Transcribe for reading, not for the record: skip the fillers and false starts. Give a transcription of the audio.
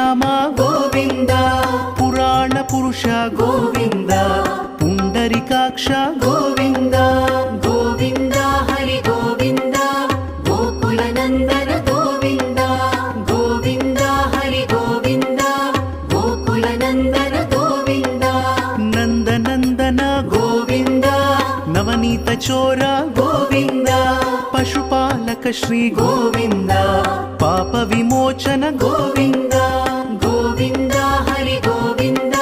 శ్రీరామ గోవింద పురాణ పురుష గోవింద పుండరికాక్ష గోవింద గోవింద హరి గోవింద గోకుల నందన గోవింద గోవింద హరి గోవింద గోకుల నందన గోవింద నందనందన గోవింద నవనీత చోర గోవింద పశుపాలక శ్రీ గోవింద పాప విమోచన గోవింద గోవింద హరి గోవింద